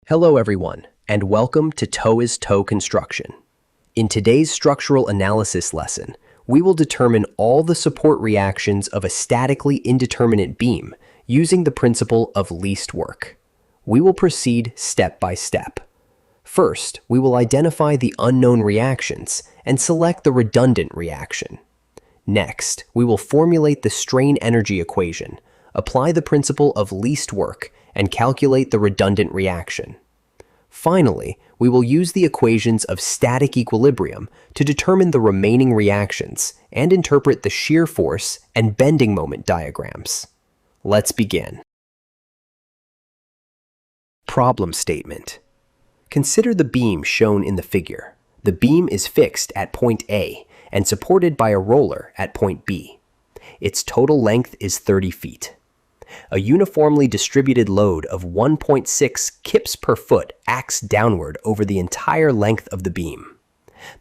Hello everyone, and welcome to Toe is Toe Construction. In today's structural analysis lesson, we will determine all the support reactions of a statically indeterminate beam using the principle of least work. We will proceed step by step. First, we will identify the unknown reactions and select the redundant reaction. Next, we will formulate the strain energy equation, apply the principle of least work, and calculate the redundant reaction. Finally, we will use the equations of static equilibrium to determine the remaining reactions and interpret the shear force and bending moment diagrams. Let's begin. Problem statement. Consider the beam shown in the figure. The beam is fixed at point A and supported by a roller at point B. Its total length is 30 feet. A uniformly distributed load of 1.6 kips per foot acts downward over the entire length of the beam.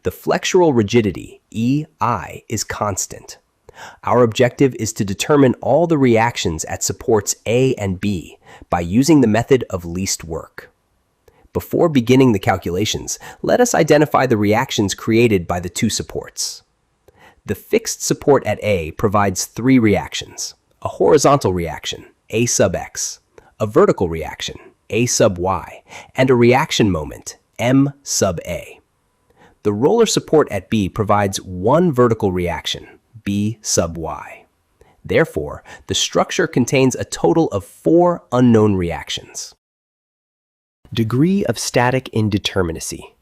The flexural rigidity, EI, is constant. Our objective is to determine all the reactions at supports A and B by using the method of least work. Before beginning the calculations, let us identify the reactions created by the two supports. The fixed support at A provides three reactions: a horizontal reaction, A sub x, a vertical reaction, A sub y, and a reaction moment, M sub a. The roller support at B provides one vertical reaction, B sub y. Therefore, the structure contains a total of 4 unknown reactions. Degree of static indeterminacy.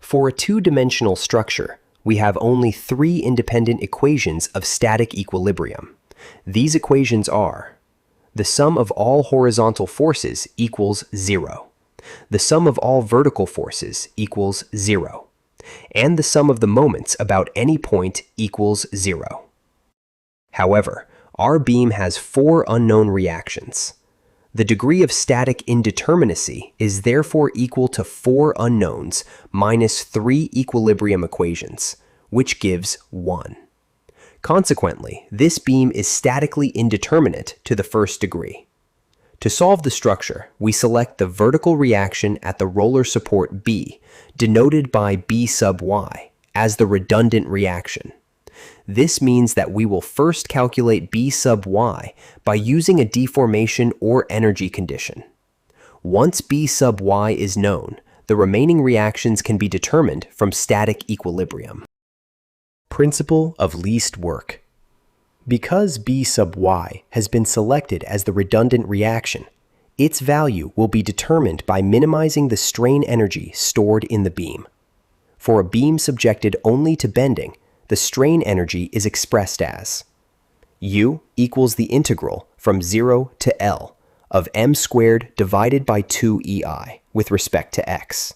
For a two-dimensional structure, we have only 3 independent equations of static equilibrium. These equations are: the sum of all horizontal forces equals 0, the sum of all vertical forces equals 0, and the sum of the moments about any point equals 0. However, our beam has 4 unknown reactions. The degree of static indeterminacy is therefore equal to 4 unknowns minus 3 equilibrium equations, which gives 1. Consequently, this beam is statically indeterminate to the first degree. To solve the structure, we select the vertical reaction at the roller support B, denoted by B sub y, as the redundant reaction. This means that we will first calculate B sub y by using a deformation or energy condition. Once B sub y is known, the remaining reactions can be determined from static equilibrium. Principle of least work. Because B sub y has been selected as the redundant reaction, its value will be determined by minimizing the strain energy stored in the beam. For a beam subjected only to bending, the strain energy is expressed as U equals the integral from 0 to L of m squared divided by 2EI with respect to x.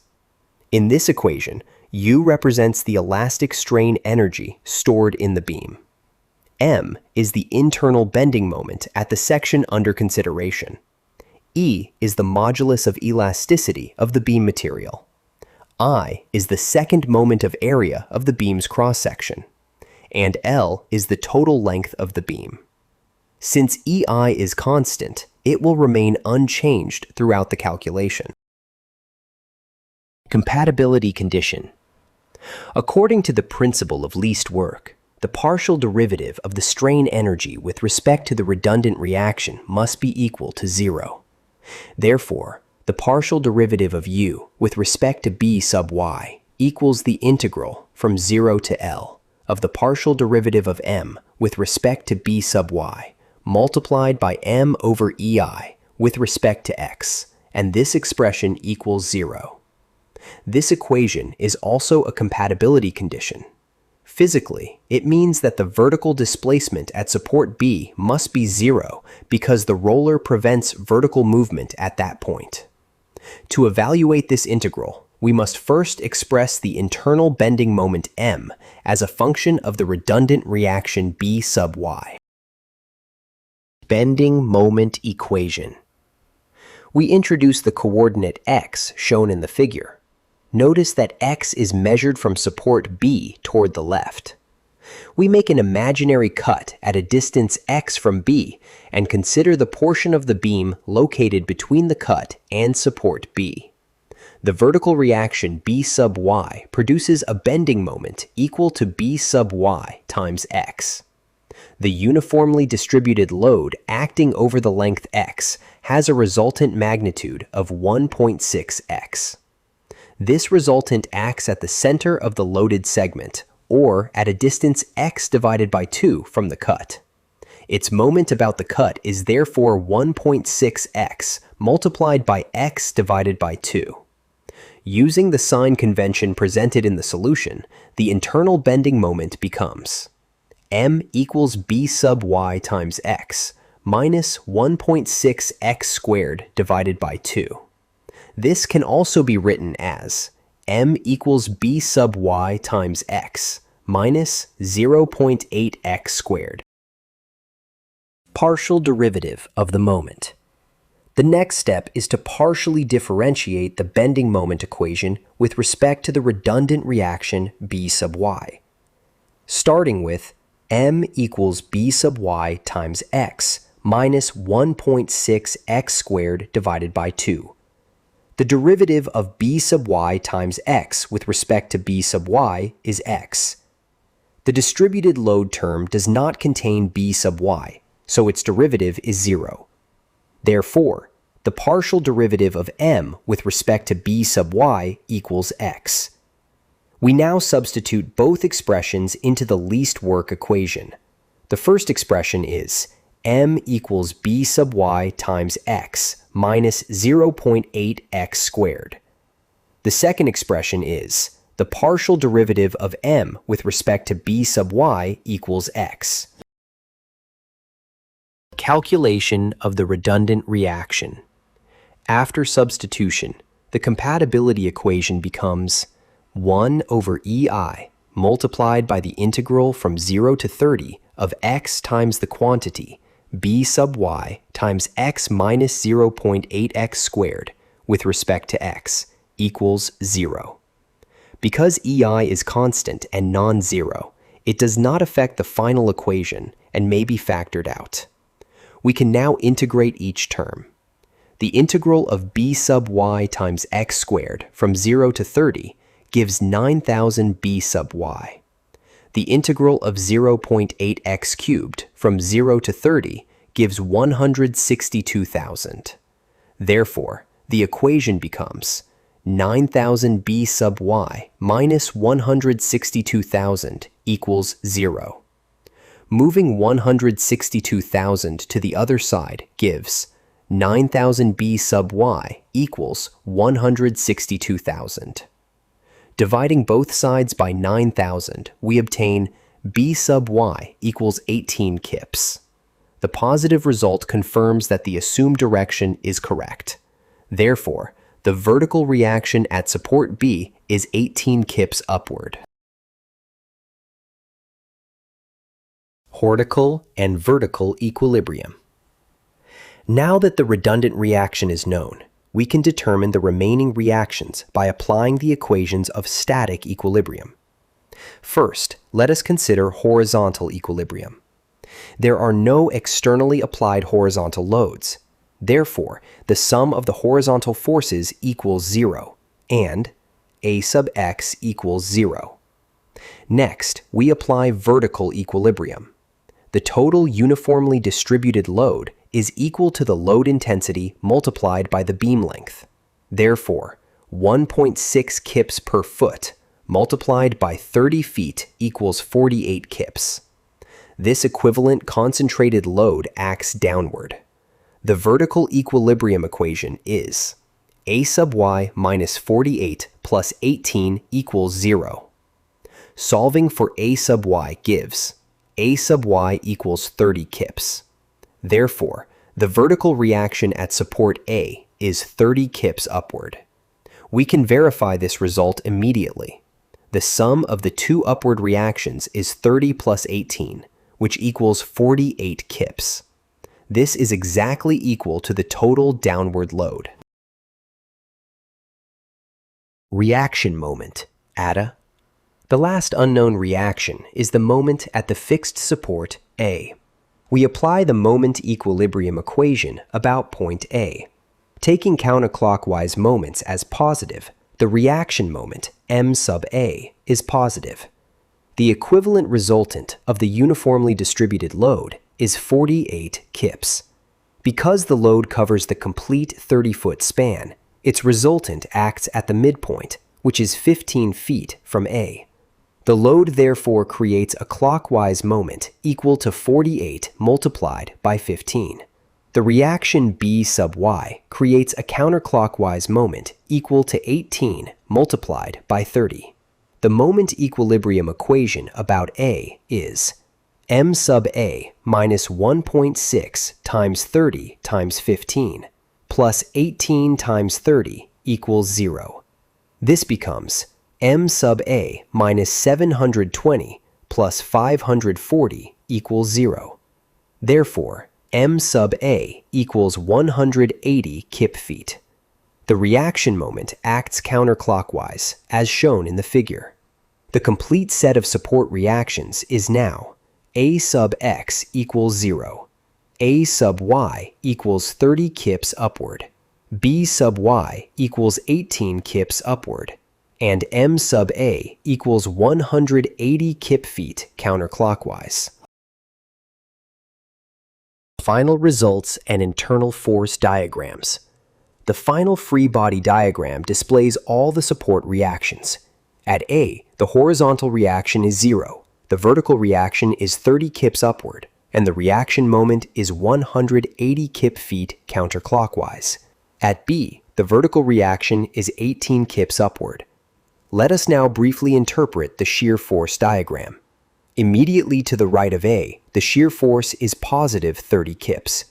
In this equation, U represents the elastic strain energy stored in the beam. M is the internal bending moment at the section under consideration. E is the modulus of elasticity of the beam material. I is the second moment of area of the beam's cross-section. And L is the total length of the beam. Since EI is constant, it will remain unchanged throughout the calculation. Compatibility condition. According to the principle of least work, the partial derivative of the strain energy with respect to the redundant reaction must be equal to 0. Therefore, the partial derivative of U with respect to B sub y equals the integral from 0 to L of the partial derivative of M with respect to B sub y multiplied by M over EI with respect to x, and this expression equals 0. This equation is also a compatibility condition. Physically, it means that the vertical displacement at support B must be 0 because the roller prevents vertical movement at that point. To evaluate this integral, we must first express the internal bending moment M as a function of the redundant reaction B sub y. Bending moment equation. We introduce the coordinate x shown in the figure. Notice that x is measured from support B toward the left. We make an imaginary cut at a distance x from B and consider the portion of the beam located between the cut and support B. The vertical reaction B sub y produces a bending moment equal to B sub y times x. The uniformly distributed load acting over the length x has a resultant magnitude of 1.6x. This resultant acts at the center of the loaded segment, or at a distance x divided by 2 from the cut. Its moment about the cut is therefore 1.6x multiplied by x divided by 2. Using the sign convention presented in the solution, the internal bending moment becomes m equals b sub y times x minus 1.6x squared divided by 2. This can also be written as m equals b sub y times x minus 0.8x squared. Partial derivative of the moment. The next step is to partially differentiate the bending moment equation with respect to the redundant reaction b sub y. Starting with m equals b sub y times x minus 1.6x squared divided by 2. The derivative of b sub y times x with respect to b sub y is x. The distributed load term does not contain b sub y, so its derivative is 0. Therefore, the partial derivative of m with respect to b sub y equals x. We now substitute both expressions into the least work equation. The first expression is m equals b sub y times x minus 0.8x squared. The second expression is the partial derivative of m with respect to b sub y equals x. Calculation of the redundant reaction. After substitution, the compatibility equation becomes 1 over EI multiplied by the integral from 0 to 30 of x times the quantity b sub y times x minus 0.8x squared with respect to x equals 0. Because EI is constant and non-zero, it does not affect the final equation and may be factored out. We can now integrate each term. The integral of b sub y times x squared from 0 to 30 gives 9,000 b sub y. The integral of 0.8x cubed from 0 to 30 gives 162,000. Therefore, the equation becomes 9,000 b sub y minus 162,000 equals 0. Moving 162,000 to the other side gives 9,000 b sub y equals 162,000. Dividing both sides by 9,000, we obtain b sub y equals 18 kips. The positive result confirms that the assumed direction is correct. Therefore, the vertical reaction at support B is 18 kips upward. Horizontal and vertical equilibrium. Now that the redundant reaction is known, we can determine the remaining reactions by applying the equations of static equilibrium. First, let us consider horizontal equilibrium. There are no externally applied horizontal loads. Therefore, the sum of the horizontal forces equals 0, and A sub x equals 0. Next, we apply vertical equilibrium. The total uniformly distributed load is equal to the load intensity multiplied by the beam length. Therefore, 1.6 kips per foot multiplied by 30 feet equals 48 kips. This equivalent concentrated load acts downward. The vertical equilibrium equation is A sub y minus 48 plus 18 equals 0. Solving for A sub y gives A sub y equals 30 kips. Therefore, the vertical reaction at support A is 30 kips upward. We can verify this result immediately. The sum of the two upward reactions is 30 plus 18, which equals 48 kips. This is exactly equal to the total downward load. Reaction moment, ATA. The last unknown reaction is the moment at the fixed support A. We apply the moment equilibrium equation about point A. Taking counterclockwise moments as positive, the reaction moment, m sub A, is positive. The equivalent resultant of the uniformly distributed load is 48 kips. Because the load covers the complete 30-foot span, its resultant acts at the midpoint, which is 15 feet from A. The load therefore creates a clockwise moment equal to 48 multiplied by 15. The reaction B sub Y creates a counterclockwise moment equal to 18 multiplied by 30. The moment equilibrium equation about A is m sub A minus 1.6 times 30 times 15 plus 18 times 30 equals 0. This becomes m sub A minus 720 plus 540 equals 0. Therefore, m sub A equals 180 kip feet. The reaction moment acts counterclockwise, as shown in the figure. The complete set of support reactions is now A sub X equals 0, A sub Y equals 30 kips upward, B sub Y equals 18 kips upward, and m sub A equals 180 kip feet counterclockwise. Final results and internal force diagrams. The final free body diagram displays all the support reactions. At A, the horizontal reaction is 0, the vertical reaction is 30 kips upward, and the reaction moment is 180 kip feet counterclockwise. At B, the vertical reaction is 18 kips upward. Let us now briefly interpret the shear force diagram. Immediately to the right of A, the shear force is positive 30 kips.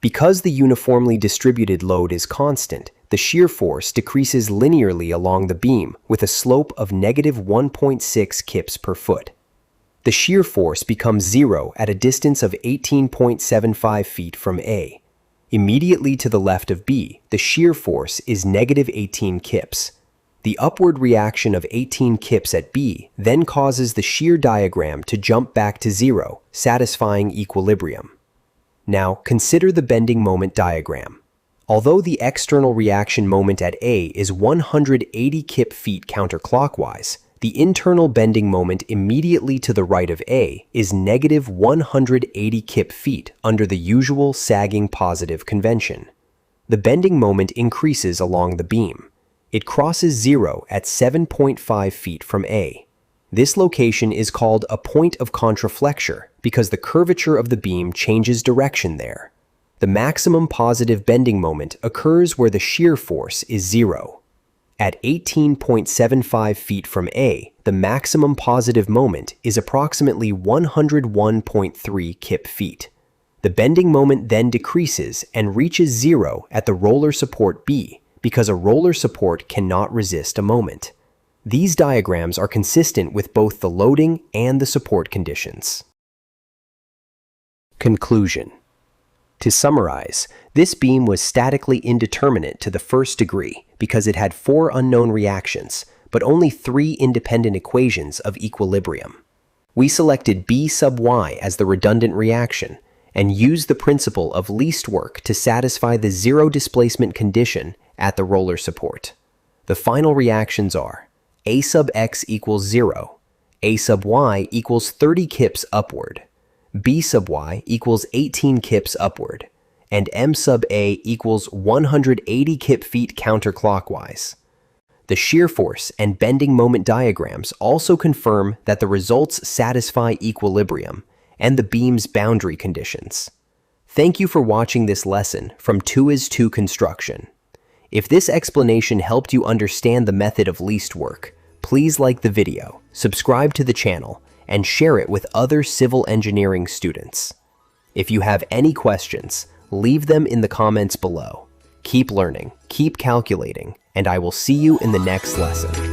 Because the uniformly distributed load is constant, the shear force decreases linearly along the beam with a slope of negative 1.6 kips per foot. The shear force becomes 0 at a distance of 18.75 feet from A. Immediately to the left of B, the shear force is negative 18 kips. The upward reaction of 18 kips at B then causes the shear diagram to jump back to 0, satisfying equilibrium. Now, consider the bending moment diagram. Although the external reaction moment at A is 180 kip feet counterclockwise, the internal bending moment immediately to the right of A is negative 180 kip feet under the usual sagging positive convention. The bending moment increases along the beam. It crosses 0 at 7.5 feet from A. This location is called a point of contraflexure because the curvature of the beam changes direction there. The maximum positive bending moment occurs where the shear force is 0. At 18.75 feet from A, the maximum positive moment is approximately 101.3 kip feet. The bending moment then decreases and reaches 0 at the roller support B, because a roller support cannot resist a moment. These diagrams are consistent with both the loading and the support conditions. Conclusion. To summarize, this beam was statically indeterminate to the first degree because it had 4 unknown reactions, but only 3 independent equations of equilibrium. We selected B sub Y as the redundant reaction and used the principle of least work to satisfy the zero displacement condition at the roller support. The final reactions are A sub X equals 0, A sub Y equals 30 kips upward, B sub Y equals 18 kips upward, and M sub A equals 180 kip feet counterclockwise. The shear force and bending moment diagrams also confirm that the results satisfy equilibrium and the beam's boundary conditions. Thank you for watching this lesson from 2is2 Construction. If this explanation helped you understand the method of least work, please like the video, subscribe to the channel, and share it with other civil engineering students. If you have any questions, leave them in the comments below. Keep learning, keep calculating, and I will see you in the next lesson.